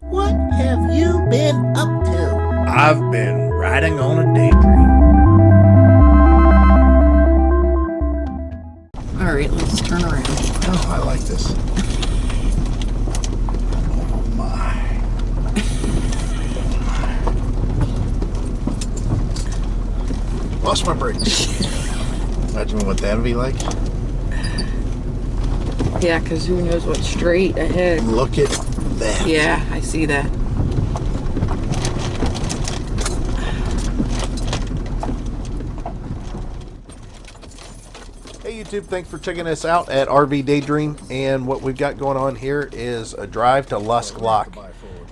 What have you been up to? I've been riding on a daydream. Alright, let's turn around. Oh, I like this. Oh my. Lost my brakes. Imagine what that'd be like. Yeah, because who knows what's straight ahead. Look at that. Yeah, I see that. Hey YouTube, thanks for checking us out at RV Daydream. And what we've got going on here is a drive to Lusk Lock.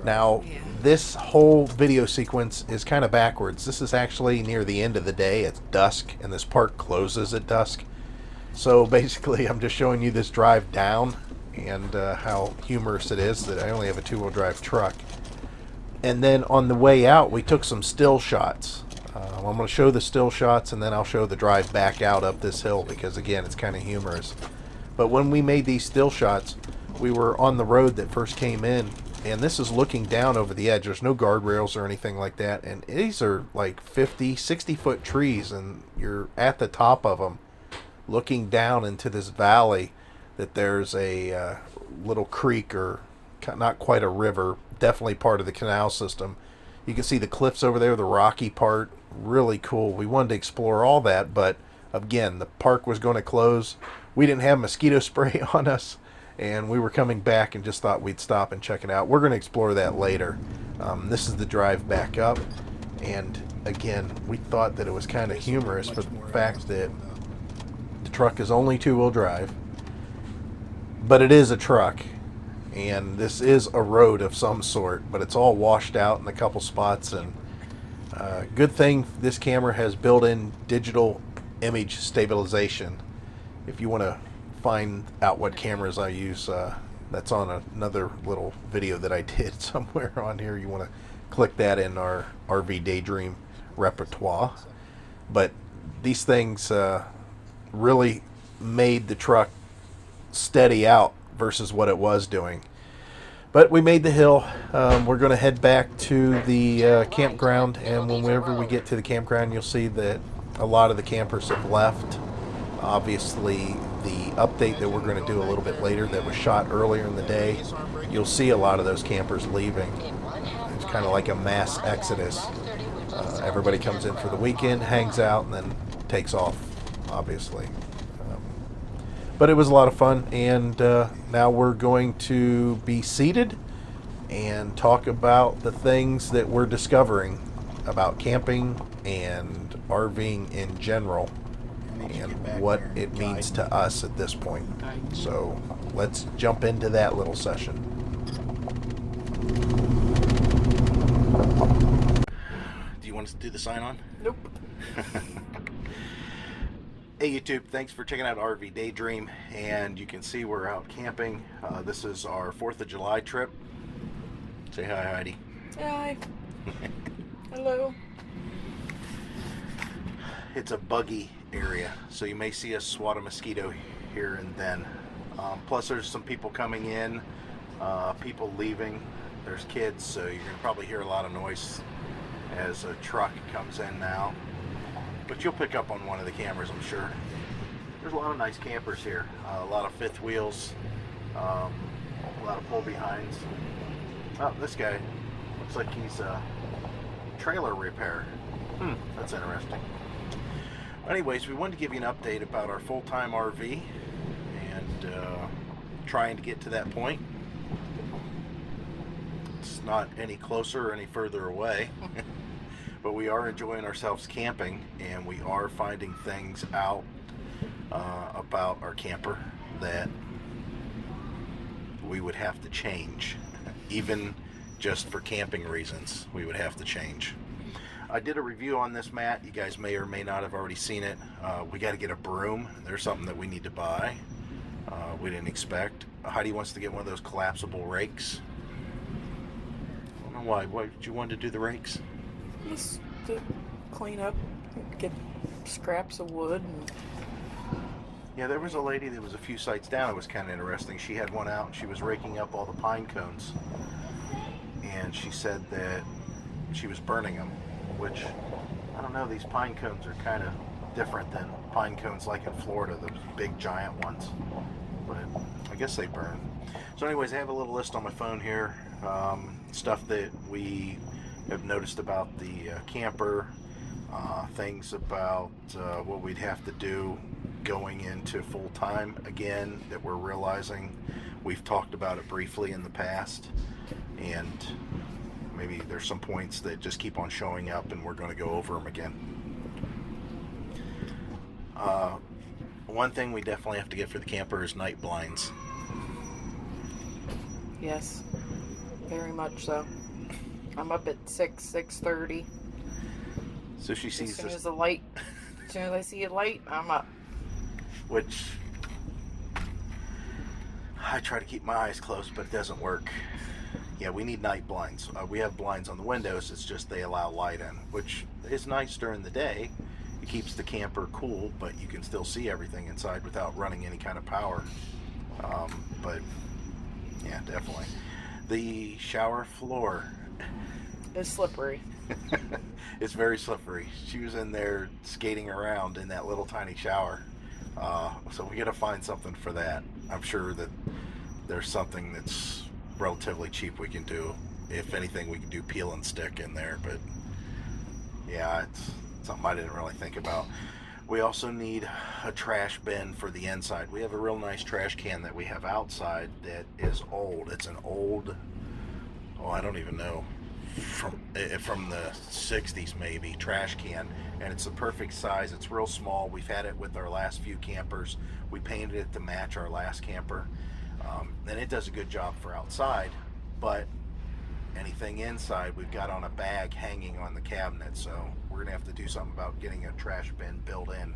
Now, this whole video sequence is kind of backwards. This is actually near the end of the day. It's dusk, and this park closes at dusk. So basically, I'm just showing you this drive down and how humorous it is that I only have a two-wheel drive truck. And then on the way out, we took some still shots. I'm going to show the still shots, and then I'll show the drive back out up this hill because, again, it's kind of humorous. But when we made these still shots, we were on the road that first came in, and this is looking down over the edge. There's no guardrails or anything like that, and these are like 50, 60-foot trees, and you're at the top of them looking down into this valley that there's a little creek, or not quite a river, definitely part of the canal system. You can see the cliffs over there, the rocky part, really cool. We wanted to explore all that, but again, the park was going to close. We didn't have mosquito spray on us, and we were coming back and just thought we'd stop and check it out. We're going to explore that later. This is the drive back up, and again, we thought that it was kind of humorous for the fact that the truck is only two-wheel drive, but it is a truck, and this is a road of some sort, but it's all washed out in a couple spots. And good thing this camera has built-in digital image stabilization. If you want to find out what cameras I use, that's on another little video that I did somewhere on here. You want to click that in our RV Daydream repertoire. But these things really made the truck steady out versus what it was doing. But we made the hill. We're going to head back to the campground, and whenever we get to the campground, you'll see that a lot of the campers have left. Obviously, the update that we're going to do a little bit later that was shot earlier in the day, you'll see a lot of those campers leaving. It's kind of like a mass exodus. Everybody comes in for the weekend, hangs out, and then takes off, obviously. But it was a lot of fun, and now we're going to be seated and talk about the things that we're discovering about camping and RVing in general and what it means to us at this point. So let's jump into that little session. Do you want us to do the sign on? Nope. Hey YouTube, thanks for checking out RV Daydream, and you can see we're out camping. This is our 4th of July trip. Say hi, Heidi. Hi. Hello. It's a buggy area, so you may see us swat a mosquito here and then. Plus there's some people coming in, people leaving, there's kids, so you're going to probably hear a lot of noise as a truck comes in now. But you'll pick up on one of the cameras, I'm sure. There's a lot of nice campers here. A lot of fifth wheels. A lot of pull behinds. Oh, this guy looks like he's a trailer repair. That's interesting. Anyways, we wanted to give you an update about our full-time RV and trying to get to that point. It's not any closer or any further away. But we are enjoying ourselves camping, and we are finding things out about our camper that we would have to change. Even just for camping reasons, we would have to change. I did a review on this mat. You guys may or may not have already seen it. We got to get a broom. There's something that we need to buy. We didn't expect. Heidi wants to get one of those collapsible rakes. I don't know why. Why did you want to do the rakes? Just to clean up, get scraps of wood. And Yeah, there was a lady that was a few sites down. It was kind of interesting. She had one out and she was raking up all the pine cones. she said that she was burning them, which, I don't know, these pine cones are kind of different than pine cones like in Florida, those big giant ones, but I guess they burn. So anyways, I have a little list on my phone here, stuff that we have noticed about the camper, things about what we'd have to do going into full time again that we're realizing. We've talked about it briefly in the past, and maybe there's some points that just keep on showing up and we're going to go over them again. One thing we definitely have to get for the camper is night blinds. Yes, very much so. I'm up at 6:30. So she sees As soon this, as the light, as soon as I see a light, I'm up. which I try to keep my eyes closed, but it doesn't work. Yeah, we need night blinds. We have blinds on the windows. It's just they allow light in, which is nice during the day. It keeps the camper cool, but you can still see everything inside without running any kind of power. But yeah, definitely. The shower floor. It's slippery. It's very slippery. She was in there skating around in that little tiny shower. So we got to find something for that. I'm sure that there's something that's relatively cheap we can do. If anything, we can do peel and stick in there, but yeah, it's something I didn't really think about. We also need a trash bin for the inside. We have a real nice trash can that we have outside that is old. It's an old, oh, I don't even know, from the 60s maybe, trash can, and it's the perfect size. It's real small. We've had it with our last few campers. We painted it to match our last camper, and it does a good job for outside, but anything inside we've got on a bag hanging on the cabinet, so we're gonna have to do something about getting a trash bin built in.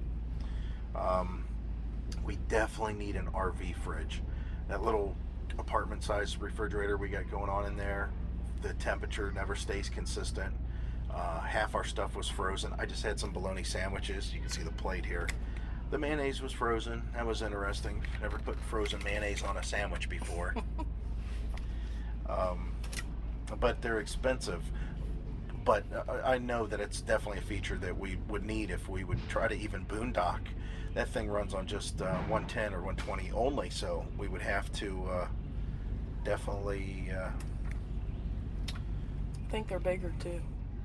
We definitely need an RV fridge. That little apartment sized refrigerator we got going on in there, the temperature never stays consistent. Half our stuff was frozen. I just had some bologna sandwiches. You can see the plate here. The mayonnaise was frozen. That was interesting. Never put frozen mayonnaise on a sandwich before. But they're expensive. But I know that it's definitely a feature that we would need if we would try to even boondock. That thing runs on just 110 or 120 only, so we would have to definitely... I think they're bigger too,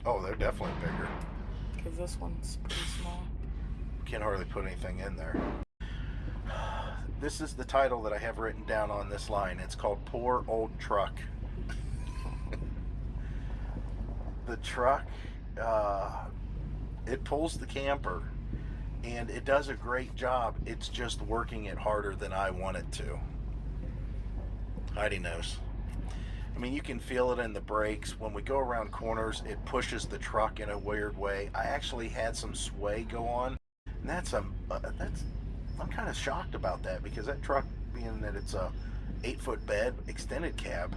Oh, they're definitely bigger. because this one's pretty small. Can't hardly put anything in there. This is the title that I have written down on this line. It's called Poor Old Truck. The truck, it pulls the camper, and it does a great job. It's just working it harder than I want it to. Heidi knows. I mean, you can feel it in the brakes. When we go around corners, it pushes the truck in a weird way. I actually had some sway go on, and I'm kind of shocked about that, because that truck, being that it's a 8-foot bed extended cab,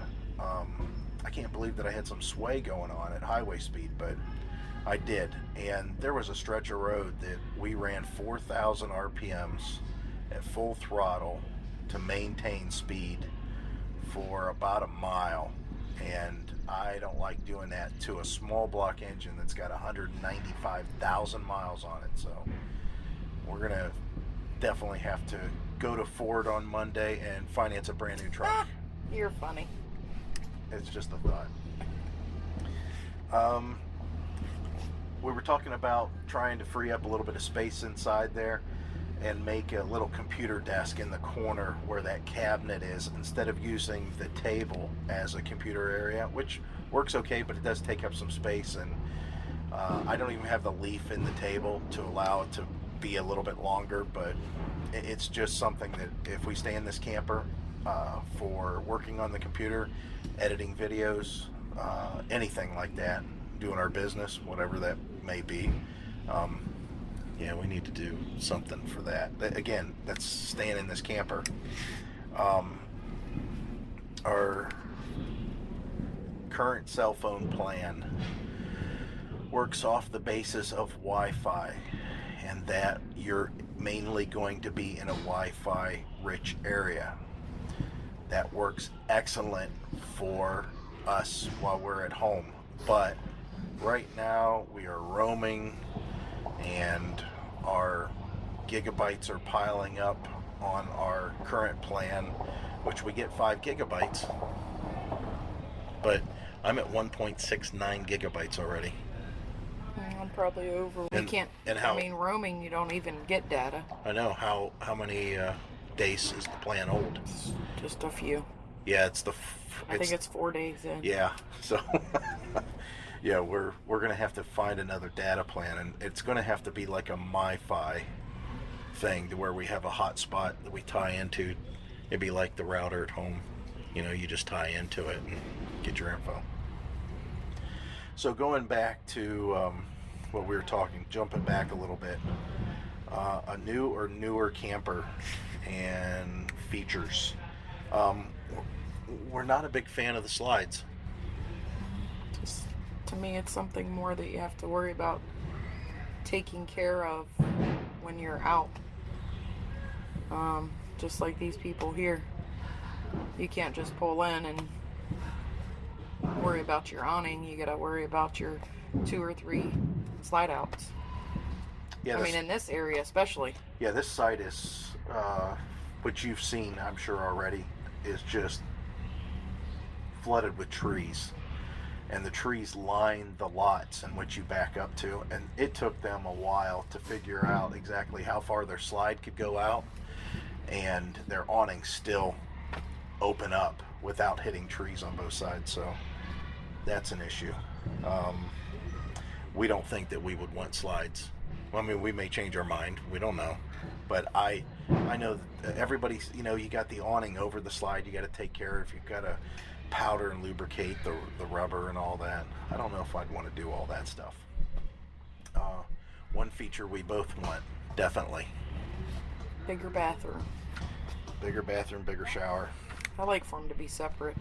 I can't believe that I had some sway going on at highway speed, but I did. And there was a stretch of road that we ran 4,000 RPMs at full throttle to maintain speed for about a mile. And I don't like doing that to a small block engine that's got 195,000 miles on it. So we're going to definitely have to go to Ford on Monday and finance a brand new truck. You're funny. It's just a thought. We were talking about trying to free up a little bit of space inside there and make a little computer desk in the corner where that cabinet is, instead of using the table as a computer area, which works okay, but it does take up some space. And I don't even have the leaf in the table to allow it to be a little bit longer, but it's just something that if we stay in this camper for working on the computer, editing videos, anything like that, doing our business, whatever that may be, yeah, we need to do something for that. Again, that's staying in this camper. Our current cell phone plan works off the basis of Wi-Fi, and that you're mainly going to be in a Wi-Fi rich area. That works excellent for us while we're at home. But right now we are roaming, and our gigabytes are piling up on our current plan, which we get 5 gigabytes. But I'm at 1.69 gigabytes already. I'm probably over. And, We can't. and how, I mean, roaming, you don't even get data. I know. How many days is the plan hold? It's just a few. Yeah, I think it's 4 days in. Yeah, so yeah, we're gonna have to find another data plan, and it's gonna have to be like a MiFi thing, to where we have a hotspot that we tie into. It'd be like the router at home. You just tie into it and get your info. So going back to what we were talking, jumping back a little bit, a new or newer camper and features. We're not a big fan of the slides. Just, to me, it's something more that you have to worry about taking care of when you're out. Just like these people here. You can't just pull in and worry about your awning. You gotta worry about your 2 or 3 slide outs. Yeah, I mean, in this area especially. Yeah, this site is, which you've seen, I'm sure already, is just flooded with trees. And the trees line the lots in which you back up to. And it took them a while to figure out exactly how far their slide could go out. And their awning still open up without hitting trees on both sides. So that's an issue. We don't think that we would want slides. Well, I mean, we may change our mind. We don't know. But I know that everybody's, you got the awning over the slide. You got to take care of. You've got to powder and lubricate the rubber and all that. I don't know if I'd want to do all that stuff. One feature we both want, definitely. Bigger bathroom. Bigger bathroom, bigger shower. I like for them to be separate.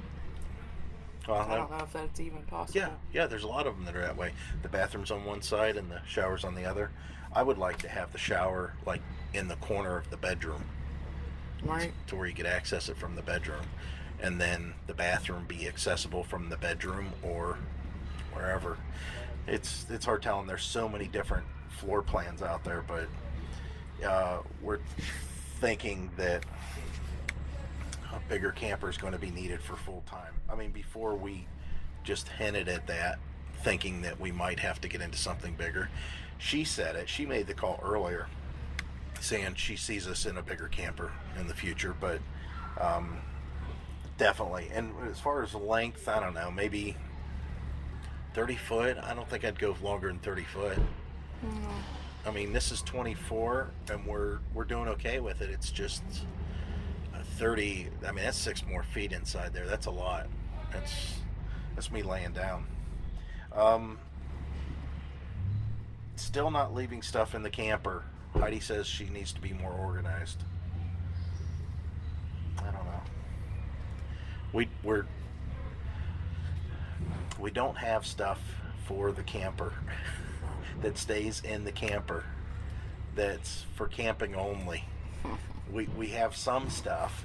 I don't know if that's even possible. Yeah, there's a lot of them that are that way. The bathroom's on one side and the shower's on the other. I would like to have the shower like in the corner of the bedroom. Right. To where you could access it from the bedroom. And then the bathroom be accessible from the bedroom or wherever. It's hard telling. There's so many different floor plans out there, but we're thinking that a bigger camper is going to be needed for full time. I mean, before we just hinted at that, thinking that we might have to get into something bigger, she said it. She made the call earlier, saying she sees us in a bigger camper in the future, but definitely. And as far as length, I don't know, maybe 30 foot. I don't think I'd go longer than 30 foot. I mean, this is 24, and we're doing okay with it. It's just 30. I mean, that's 6 more feet inside there. That's a lot. That's me laying down. Still not leaving stuff in the camper. Heidi says she needs to be more organized. I don't know. We don't have stuff for the camper that stays in the camper that's for camping only. We have some stuff,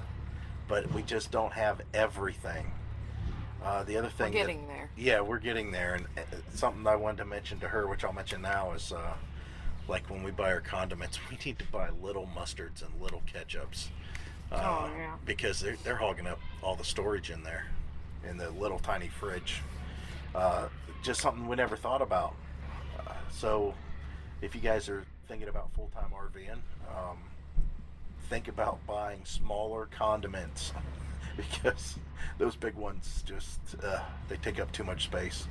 but we just don't have everything. The other thing, we're getting there. Yeah, we're getting there, and something I wanted to mention to her, which I'll mention now, is like when we buy our condiments, we need to buy little mustards and little ketchups. Because they're hogging up all the storage in there, in the little tiny fridge. Just something we never thought about. So, if you guys are thinking about full-time RVing, think about buying smaller condiments, because those big ones just they take up too much space.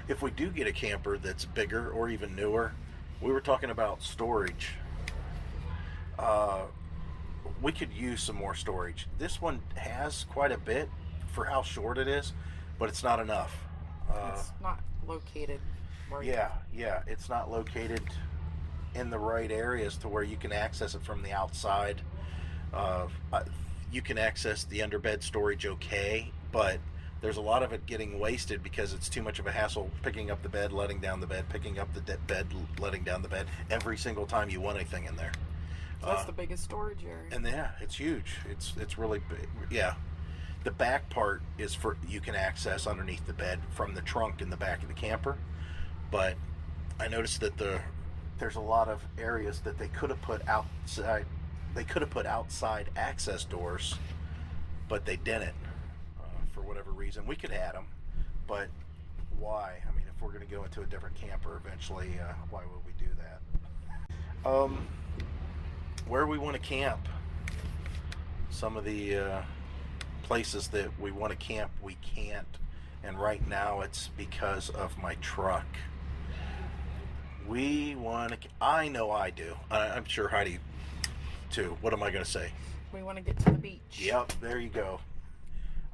If we do get a camper that's bigger or even newer, we were talking about storage. We could use some more storage. This one has quite a bit for how short it is, but it's not enough. It's not located where yeah, it's not located in the right areas to where you can access it from the outside. You can access the underbed storage okay, but there's a lot of it getting wasted because it's too much of a hassle picking up the bed, letting down the bed, picking up the bed, letting down the bed every single time you want anything in there. So that's the biggest storage area. And yeah, it's huge. It's really big. Yeah. The back part is for you can access underneath the bed from the trunk in the back of the camper. But I noticed that there's a lot of areas that they could have put outside. They could have put outside access doors, but they didn't for whatever reason. We could add them, but why? I mean, if we're going to go into a different camper eventually, why would we do that? Where we want to camp. Some of the places that we want to camp, we can't. And right now it's because of my truck. We want to... I know I do. I'm sure Heidi too. What am I going to say? We want to get to the beach. Yep, there you go.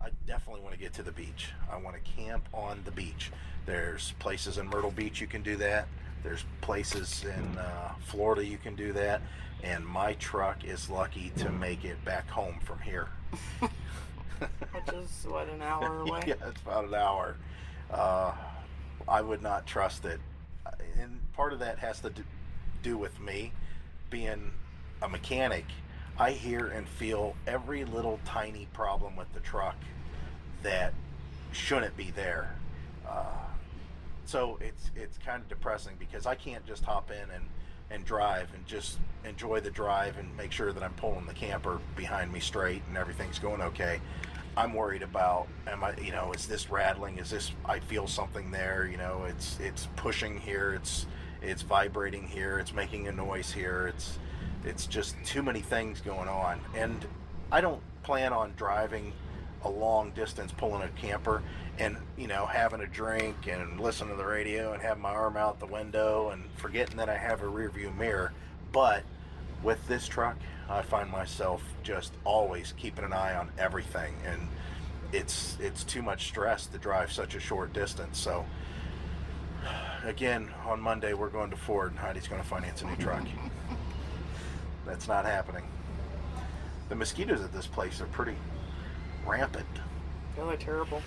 I definitely want to get to the beach. I want to camp on the beach. There's places in Myrtle Beach you can do that. There's places in Florida you can do that. And my truck is lucky to make it back home from here. Which is, what, an hour away? Yeah, it's about an hour. I would not trust it. And part of that has to do with me being a mechanic. I hear and feel every little tiny problem with the truck that shouldn't be there. So it's kind of depressing because I can't just hop in and drive and just enjoy the drive and make sure that I'm pulling the camper behind me straight and everything's going okay. I'm worried about, is this rattling? Is this, I feel something there, it's pushing here, it's vibrating here, it's making a noise here, it's just too many things going on. And I don't plan on driving a long distance pulling a camper and having a drink and listening to the radio and have my arm out the window and forgetting that I have a rear view mirror. But with this truck, I find myself just always keeping an eye on everything, and it's too much stress to drive such a short distance. So again, on Monday we're going to Ford and Heidi's going to finance a new truck. That's not happening. The mosquitoes at this place are pretty rampant. Really terrible.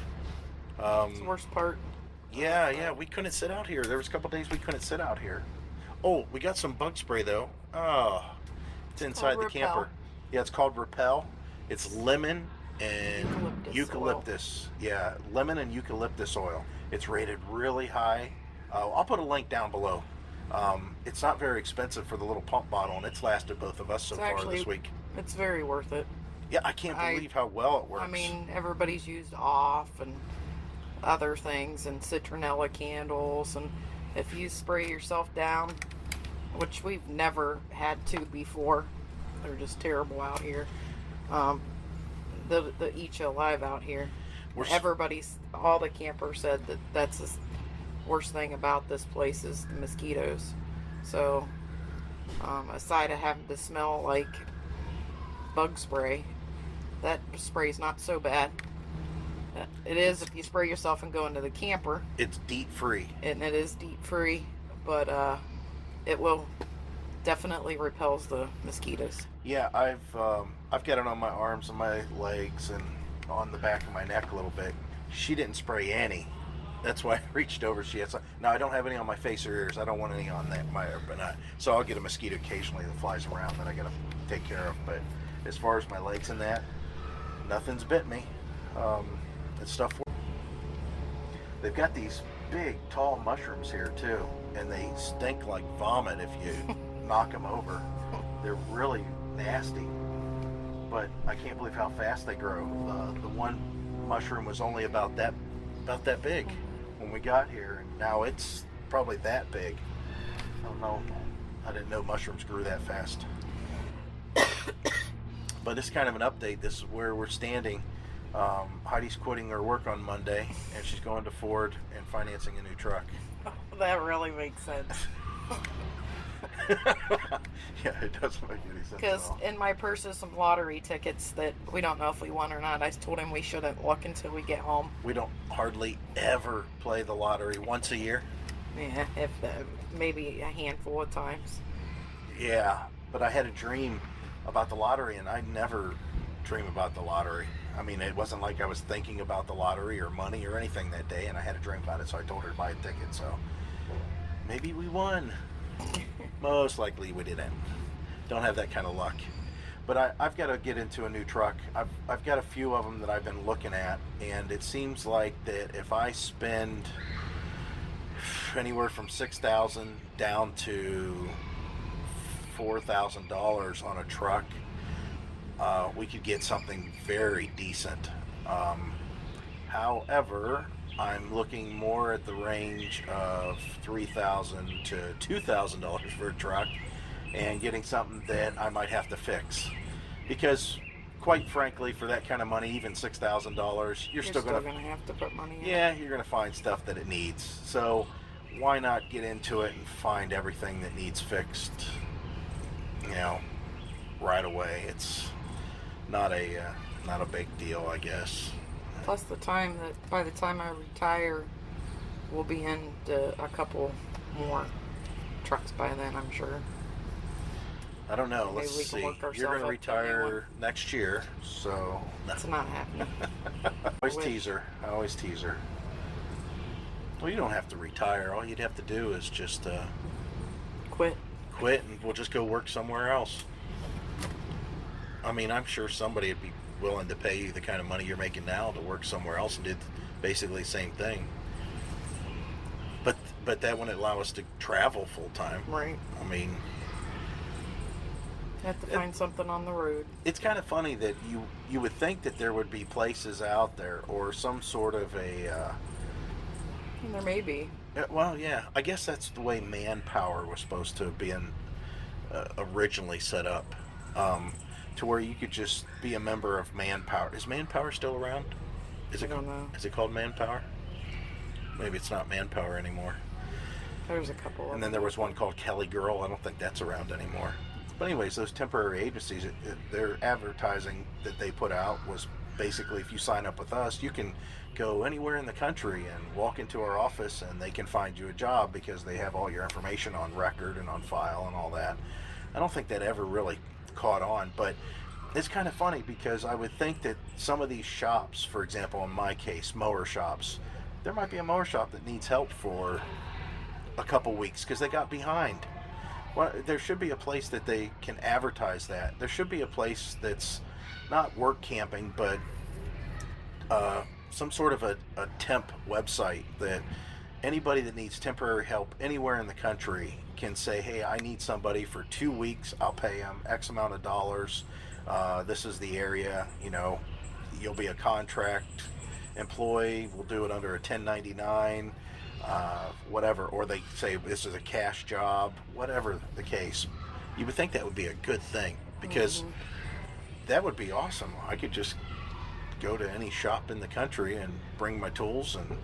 It's the worst part. Yeah, we couldn't sit out here. There was a couple days we couldn't sit out here. Oh, we got some bug spray though. Oh, it's inside the camper. Yeah, it's called Repel. It's lemon and eucalyptus. Yeah, lemon and eucalyptus oil. It's rated really high. I'll put a link down below. It's not very expensive for the little pump bottle, and it's lasted both of us so far this week. It's very worth it. Yeah, I can't believe how well it works. I mean, everybody's used off and other things and citronella candles, and if you spray yourself down, which we've never had to before, they're just terrible out here. The Eat You Alive out here, all the campers said that's the worst thing about this place is the mosquitoes. So aside of having to smell like bug spray, that spray's not so bad. It is if you spray yourself and go into the camper. It's DEET free. And it is DEET free, but it will definitely repels the mosquitoes. Yeah, I've got it on my arms and my legs and on the back of my neck a little bit. She didn't spray any. That's why I reached over. She had some. Now I don't have any on my face or ears. I don't want any on so I'll get a mosquito occasionally that flies around that I gotta take care of. But as far as my legs and that, nothing's bit me. It's stuff. They've got these big, tall mushrooms here too, and they stink like vomit if you knock them over. They're really nasty, but I can't believe how fast they grow. The one mushroom was only about that big when we got here, and now it's probably that big. I don't know. I didn't know mushrooms grew that fast. But it's kind of an update. This is where we're standing. Heidi's quitting her work on Monday, and she's going to Ford and financing a new truck. That really makes sense. Yeah, it doesn't make any sense. Because in my purse is some lottery tickets that we don't know if we won or not. I told him we shouldn't look until we get home. We don't hardly ever play the lottery. Once a year. Yeah, if maybe a handful of times. Yeah, but I had a dream about the lottery, and I never dream about the lottery. I mean, it wasn't like I was thinking about the lottery or money or anything that day, and I had a dream about it, so I told her to buy a ticket. So maybe we won. Most likely we didn't. Don't have that kind of luck. But I've got to get into a new truck. I've got a few of them that I've been looking at, and it seems like that if I spend anywhere from $6,000 down to $4,000 on a truck, we could get something very decent. However, I'm looking more at the range of $3,000 to $2,000 for a truck, and getting something that I might have to fix, because quite frankly, for that kind of money, even $6,000, you're still going to have to put money in. Yeah, you're going to find stuff that it needs. So why not get into it and find everything that needs fixed, right away? It's not a big deal, I guess. Plus the time that by the time I retire, we'll be into a couple more trucks by then, I'm sure. I don't know. Maybe Let's we can see. work You're ourselves going to up to retire next year, so That's not happening. I always tease her. Well, you don't have to retire. All you'd have to do is just Quit. and we'll just go work somewhere else. I mean, I'm sure somebody would be willing to pay you the kind of money you're making now to work somewhere else and did basically the same thing. But that wouldn't allow us to travel full time. Right. I mean, Have to find something on the road. it's kind of funny that you would think that there would be places out there or some sort of a And there may be. well, yeah, I guess that's the way Manpower was supposed to have been originally set up, to where you could just be a member of Manpower. Is Manpower still around? I don't know. Is it called Manpower? Maybe it's not Manpower anymore. There's a couple of And then there was one called Kelly Girl. I don't think that's around anymore. But anyways, those temporary agencies, their advertising that they put out was basically, if you sign up with us, you can go anywhere in the country and walk into our office and they can find you a job because they have all your information on record and on file and all that. I don't think that ever really caught on, but it's kind of funny because I would think that some of these shops, for example, in my case, mower shops, there might be a mower shop that needs help for a couple weeks because they got behind. Well, there should be a place that they can advertise that. There should be a place that's not work camping, but some sort of a temp website that anybody that needs temporary help anywhere in the country can say, hey, I need somebody for 2 weeks. I'll pay them X amount of dollars. This is the area. You'll be a contract employee. We'll do it under a 1099. Whatever, or they say this is a cash job, whatever the case. You would think that would be a good thing because that would be awesome. I could just go to any shop in the country and bring my tools and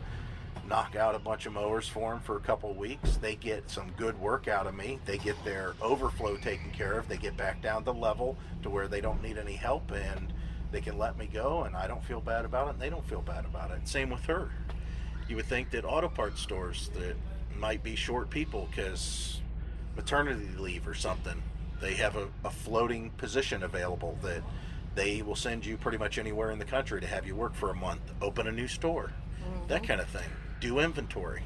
knock out a bunch of mowers for them for a couple of weeks. They get some good work out of me. They get their overflow taken care of. They get back down to level to where they don't need any help, and they can let me go, and I don't feel bad about it, and they don't feel bad about it. Same with her. You would think that auto parts stores that might be short people because maternity leave or something, they have a floating position available that they will send you pretty much anywhere in the country to have you work for a month, open a new store, that kind of thing. Do inventory.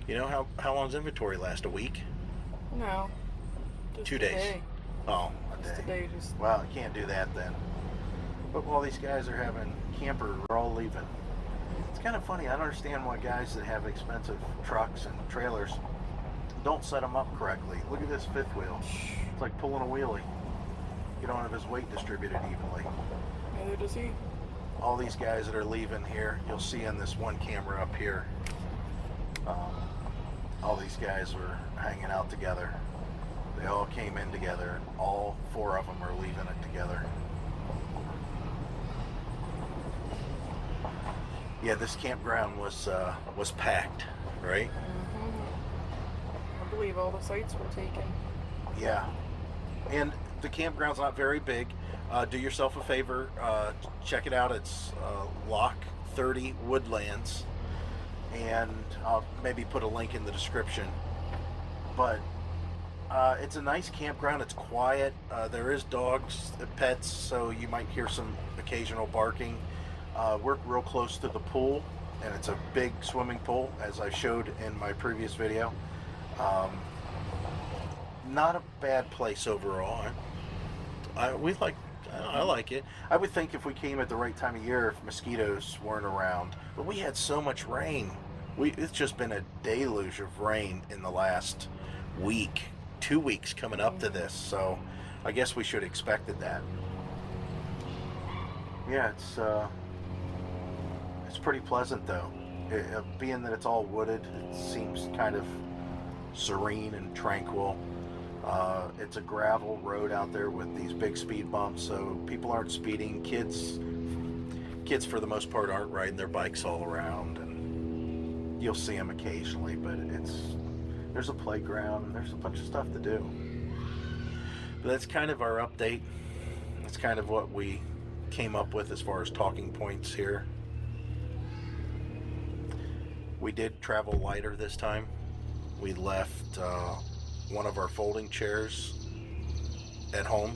How long does inventory last? A week? No. Just 2 a days. day. Oh, a Just a day. day. Well, you can't do that then. But while these guys are having camper, we're all leaving. It's kind of funny. I don't understand why guys that have expensive trucks and trailers don't set them up correctly. Look at this fifth wheel. It's like pulling a wheelie. You don't have his weight distributed evenly. Neither does he. All these guys that are leaving here, you'll see on this one camera up here, all these guys were hanging out together. They all came in together. All 4 of them are leaving it together. Yeah, this campground was packed, right? I believe all the sites were taken. Yeah, and the campground's not very big. Do yourself a favor, check it out. It's Lock 30 Woodlands, and I'll maybe put a link in the description. But it's a nice campground. It's quiet. There is dogs, pets, so you might hear some occasional barking. We're real close to the pool, and it's a big swimming pool, as I showed in my previous video. Not a bad place overall. I like it. I would think if we came at the right time of year, if mosquitoes weren't around. But we had so much rain. It's just been a deluge of rain in the last week, 2 weeks coming up to this. So I guess we should have expected that. Yeah, it's pretty pleasant though. Being that it's all wooded, it seems kind of serene and tranquil. It's a gravel road out there with these big speed bumps, so people aren't speeding. Kids for the most part aren't riding their bikes all around, and you'll see them occasionally, but there's a playground and there's a bunch of stuff to do. But that's kind of our update. That's kind of what we came up with as far as talking points here. We did travel lighter this time. We left one of our folding chairs at home.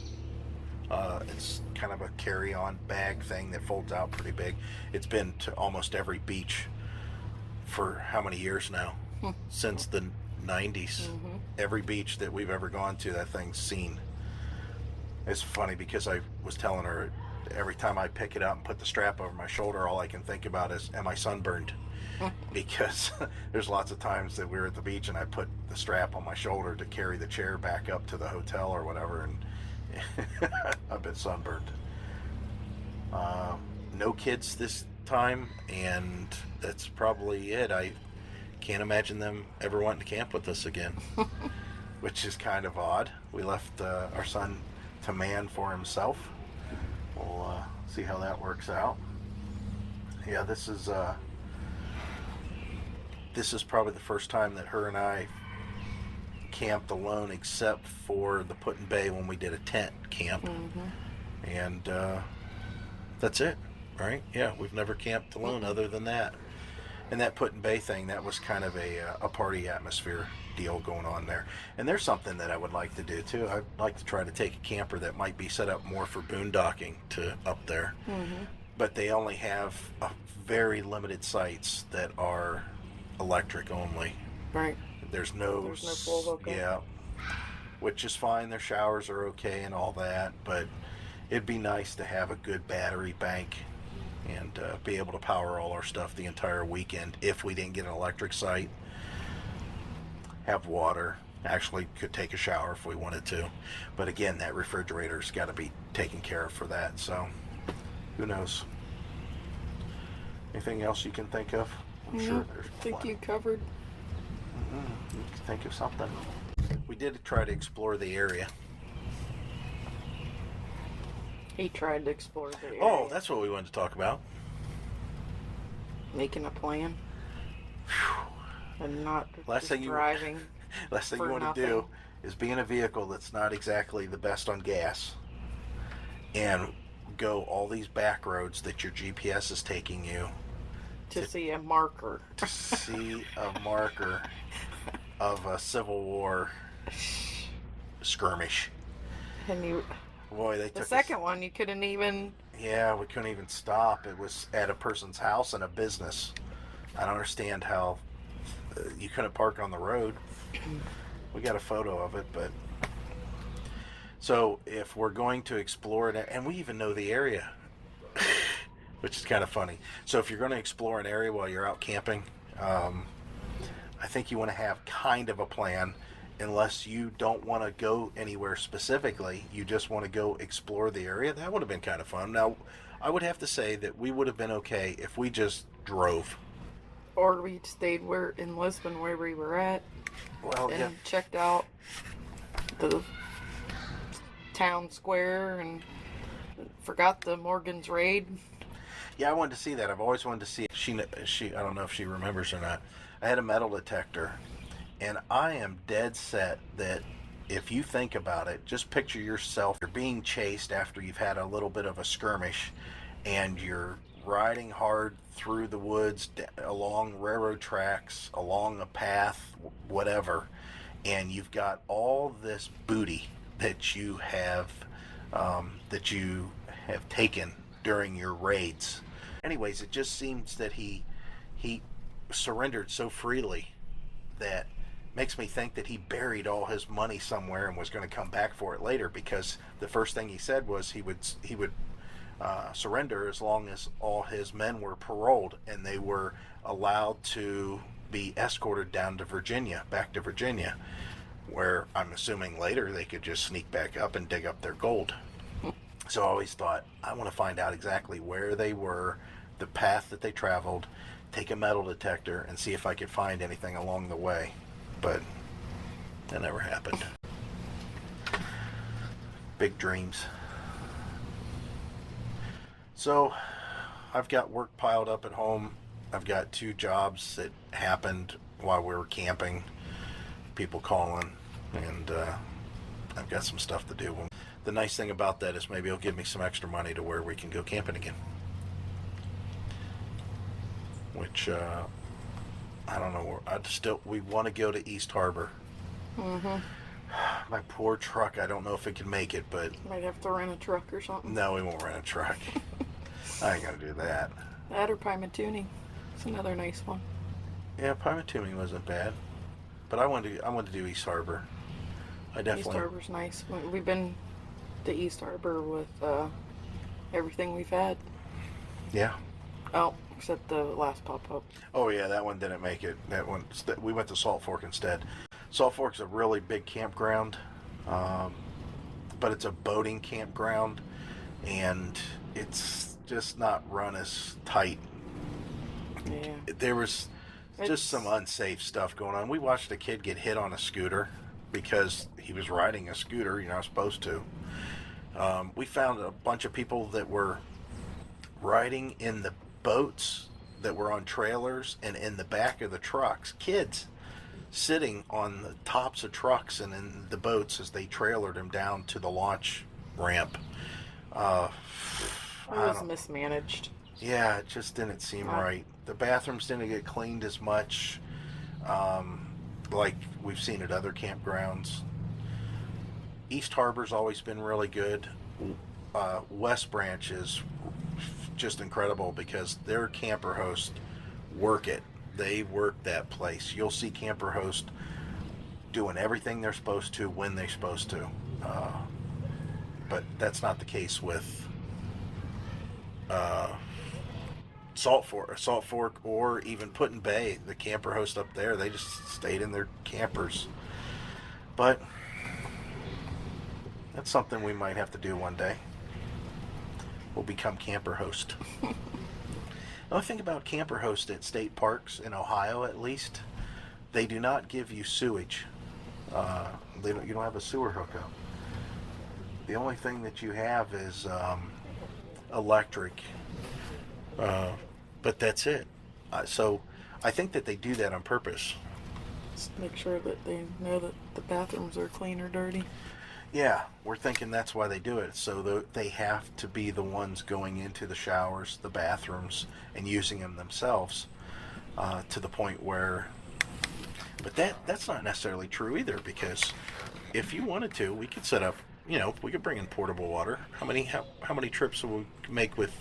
It's kind of a carry-on bag thing that folds out pretty big. It's been to almost every beach for how many years now? Since the 90s. Mm-hmm. Every beach that we've ever gone to, that thing's seen. It's funny because I was telling her every time I pick it up and put the strap over my shoulder, all I can think about is, am I sunburned? Because there's lots of times that we were at the beach and I put the strap on my shoulder to carry the chair back up to the hotel or whatever, and I've been sunburned. No kids this time, and that's probably it. I can't imagine them ever wanting to camp with us again, which is kind of odd. We left our son to man for himself. We'll see how that works out. Yeah, this is probably the first time that her and I camped alone, except for the Put in Bay when we did a tent camp. Mm-hmm. And that's it, right? Yeah, we've never camped alone other than that. And that Put in Bay thing, that was kind of a party atmosphere deal going on there. And there's something that I would like to do too. I'd like to try to take a camper that might be set up more for boondocking to up there. Mm-hmm. But they only have very limited sites that are electric only. Right. There's no full local. Yeah, which is fine. Their showers are okay and all that, but it'd be nice to have a good battery bank and be able to power all our stuff the entire weekend if we didn't get an electric site. Have water. Actually could take a shower if we wanted to. But again, that refrigerator's got to be taken care of for that. So who knows? Anything else you can think of? I'm sure there's I think you covered. Mm-hmm. You can think of something. We did try to explore the area. He tried to explore the area. Oh, that's what we wanted to talk about. Making a plan. Whew. And not last just driving. Last thing you want to do is be in a vehicle that's not exactly the best on gas and go all these back roads that your GPS is taking you to see a marker. To see a marker of a Civil War skirmish. And you... Boy, they took the second one, you couldn't even... Yeah, we couldn't even stop. It was at a person's house and a business. I don't understand how you couldn't park on the road. We got a photo of it, but... So, if we're going to explore it, and we even know the area, which is kind of funny. So, if you're going to explore an area while you're out camping, I think you want to have kind of a plan. Unless you don't want to go anywhere specifically, you just want to go explore the area. That would have been kind of fun. Now, I would have to say that we would have been okay if we just drove. Or we stayed in Lisbon where we were at. Well, and checked out the town square and forgot the Morgan's Raid. Yeah, I wanted to see that. I've always wanted to see it. She I don't know if she remembers or not. I had a metal detector. And I am dead set that if you think about it, just picture yourself, you're being chased after you've had a little bit of a skirmish, and you're riding hard through the woods, along railroad tracks, along a path, whatever, and you've got all this booty that you have taken during your raids. Anyways, it just seems that he surrendered so freely that makes me think that he buried all his money somewhere and was going to come back for it later, because the first thing he said was he would surrender as long as all his men were paroled and they were allowed to be escorted down to Virginia, back to Virginia, where I'm assuming later they could just sneak back up and dig up their gold. So I always thought, I want to find out exactly where they were, the path that they traveled, take a metal detector, and see if I could find anything along the way. But that never happened. Big dreams. So I've got work piled up at home. I've got 2 jobs that happened while we were camping. People calling, and I've got some stuff to do. The nice thing about that is maybe it'll give me some extra money to where we can go camping again. Which I don't know. We want to go to East Harbor. My poor truck. I don't know if it can make it, but Might have to rent a truck or something. no, we won't rent a truck. I ain't gonna do that. That or Pymatoonie. It's another nice one. Yeah, Pymatoonie wasn't bad, but I wanted to do East Harbor. I definitely. East Harbor's nice. We've been to East Harbor with everything we've had. Yeah. Oh, except the last pop-up. Oh yeah, that one didn't make it. That one we went to Salt Fork instead. Salt Fork's a really big campground, but it's a boating campground, and it's just not run as tight. Yeah. There was just some unsafe stuff going on. We watched a kid get hit on a scooter because he was riding a scooter. You're not supposed to. We found a bunch of people that were riding in the boats that were on trailers and in the back of the trucks. Kids sitting on the tops of trucks and in the boats as they trailered them down to the launch ramp. It was mismanaged. Yeah, it just didn't seem right. The bathrooms didn't get cleaned as much, like we've seen at other campgrounds. East Harbor's always been really good. West Branch is just incredible because their camper hosts work it. They work that place. You'll see camper hosts doing everything they're supposed to when they're supposed to. But that's not the case with Salt Fork, or even Put-in Bay. The camper host up there, they just stayed in their campers. But that's something we might have to do one day. We'll become camper host. The only thing about camper host at state parks in Ohio, at least, they do not give you sewage. You don't have a sewer hookup. The only thing that you have is electric, but that's it. So I think that they do that on purpose. Just make sure that they know that the bathrooms are clean or dirty. Yeah, we're thinking that's why they do it. So they have to be the ones going into the showers, the bathrooms, and using them themselves to the point where... But that's not necessarily true either, because if you wanted to, we could set up, we could bring in portable water. How many trips would we make with,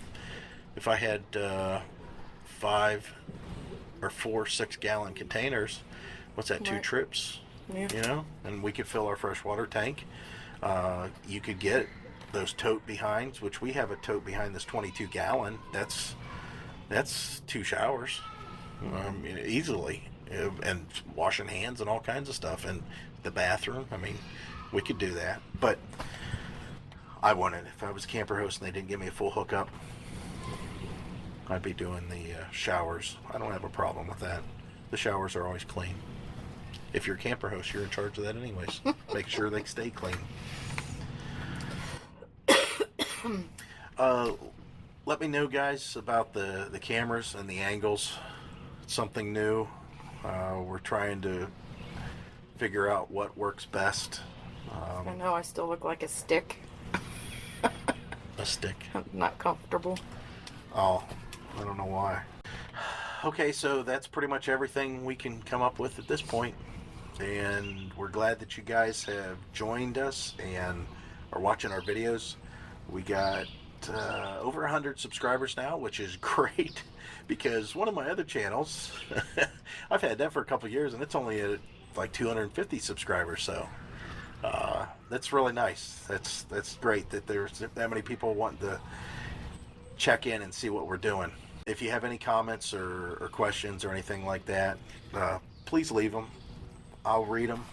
if I had 5 or 4 6-gallon containers? What's that, 2 trips? Yeah. And we could fill our freshwater tank. You could get those tote behinds, which we have a tote behind this 22-gallon. That's 2 showers, easily, and washing hands and all kinds of stuff, and the bathroom. We could do that, but I wouldn't. If I was a camper host and they didn't give me a full hookup, I'd be doing the showers. I don't have a problem with that. The showers are always clean. If you're a camper host, you're in charge of that anyways. Make sure they stay clean. Let me know, guys, about the cameras and the angles. It's something new. We're trying to figure out what works best. I know I still look like a stick. A stick? I'm not comfortable. Oh, I don't know why. Okay, so that's pretty much everything we can come up with at this point. And we're glad that you guys have joined us and are watching our videos. We got over 100 subscribers now, which is great, because one of my other channels, I've had that for a couple of years, and it's only at like 250 subscribers. So that's really nice. That's great that there's that many people wanting to check in and see what we're doing. If you have any comments or questions or anything like that, please leave them. I'll read them.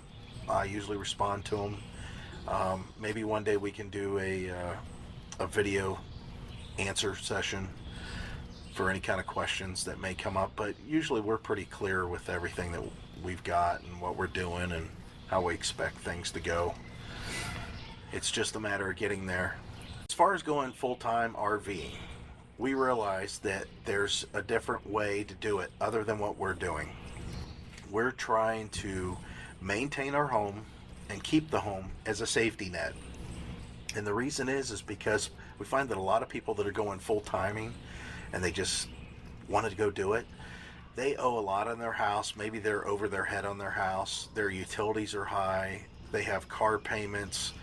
I usually respond to them. Maybe one day we can do a video answer session for any kind of questions that may come up, but usually we're pretty clear with everything that we've got and what we're doing and how we expect things to go. It's just a matter of getting there. As far as going full-time RVing, we realize that there's a different way to do it other than what we're doing. We're trying to maintain our home and keep the home as a safety net. And the reason is because we find that a lot of people that are going full-timing and they just wanted to go do it, they owe a lot on their house. Maybe they're over their head on their house. Their utilities are high. They have car payments.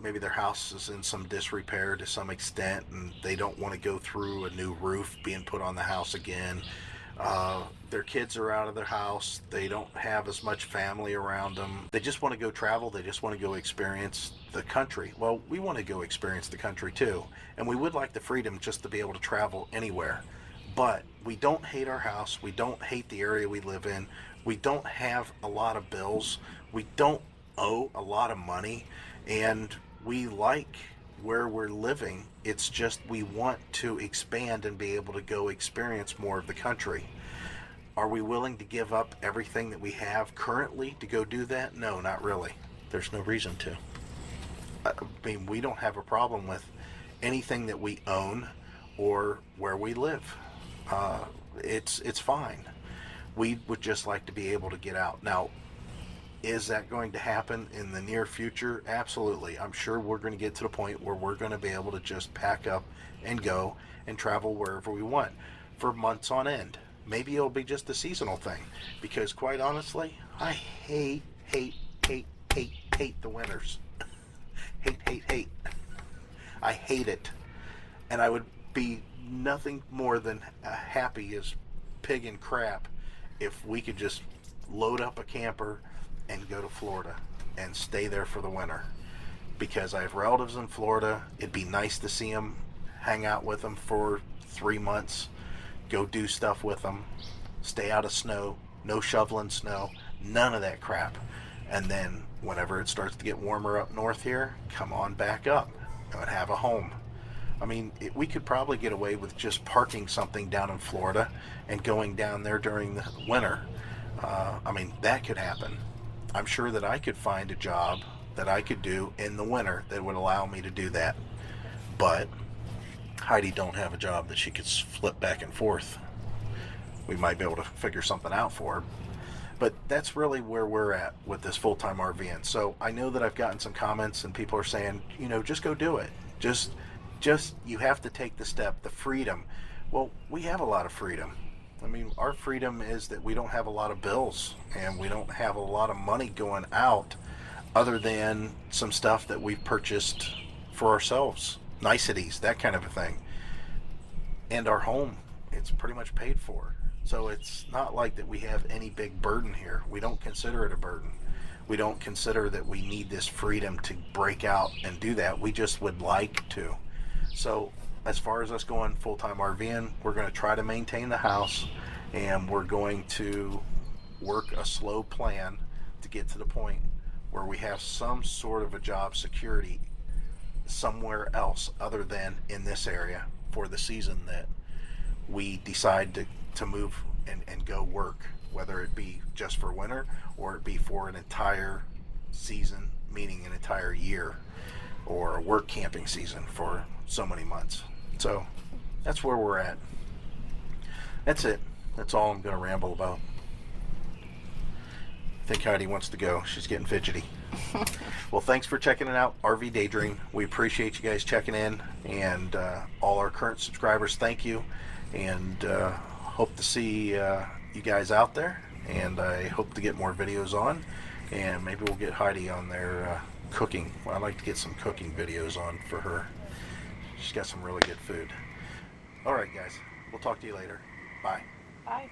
Maybe their house is in some disrepair to some extent and they don't want to go through a new roof being put on the house again. Their kids are out of their house. They don't have as much family around them. They just want to go travel. They just want to go experience the country. Well, we want to go experience the country too. And we would like the freedom just to be able to travel anywhere. But we don't hate our house. We don't hate the area we live in. We don't have a lot of bills. We don't owe a lot of money. And we like where we're living. It's just we want to expand and be able to go experience more of the country. Are we willing to give up everything that we have currently to go do that? No, not really. There's no reason to. I mean, we don't have a problem with anything that we own or where we live. It's fine. We would just like to be able to get out. Now, is that going to happen in the near future? Absolutely. I'm sure we're going to get to the point where we're going to be able to just pack up and go and travel wherever we want for months on end. Maybe it'll be just a seasonal thing, because quite honestly, I hate the winters. hate. I hate it. And I would be nothing more than happy as pig and crap if we could just load up a camper and go to Florida and stay there for the winter, because I have relatives in Florida. It'd be nice to see them, hang out with them for 3 months, go do stuff with them, stay out of snow, no shoveling snow, none of that crap. And then whenever it starts to get warmer up north here, come on back up and have a home. I mean, we could probably get away with just parking something down in Florida and going down there during the winter. I mean, that could happen. I'm sure that I could find a job that I could do in the winter that would allow me to do that. But Heidi don't have a job that she could flip back and forth. We might be able to figure something out for her. But that's really where we're at with this full-time RVing. So I know that I've gotten some comments and people are saying, you know, just go do it. Just you have to take the step, the freedom. Well, we have a lot of freedom. I mean, our freedom is that we don't have a lot of bills and we don't have a lot of money going out other than some stuff that we've purchased for ourselves, niceties, that kind of a thing. And our home, it's pretty much paid for. So it's not like that we have any big burden here. We don't consider it a burden. We don't consider that we need this freedom to break out and do that. We just would like to. So as far as us going full-time RVing, we're going to try to maintain the house, and we're going to work a slow plan to get to the point where we have some sort of a job security somewhere else other than in this area for the season that we decide to move and go work, whether it be just for winter or it be for an entire season, meaning an entire year, or a work camping season for so many months. So that's where we're at. That's it. That's all I'm going to ramble about. I think Heidi wants to go. She's getting fidgety. Well, thanks for checking it out, RV Daydream. We appreciate you guys checking in, and all our current subscribers, thank you. And hope to see you guys out there, and I hope to get more videos on, and maybe we'll get Heidi on there cooking. Well, I'd like to get some cooking videos on for her. She's got some really good food. All right, guys. We'll talk to you later. Bye. Bye.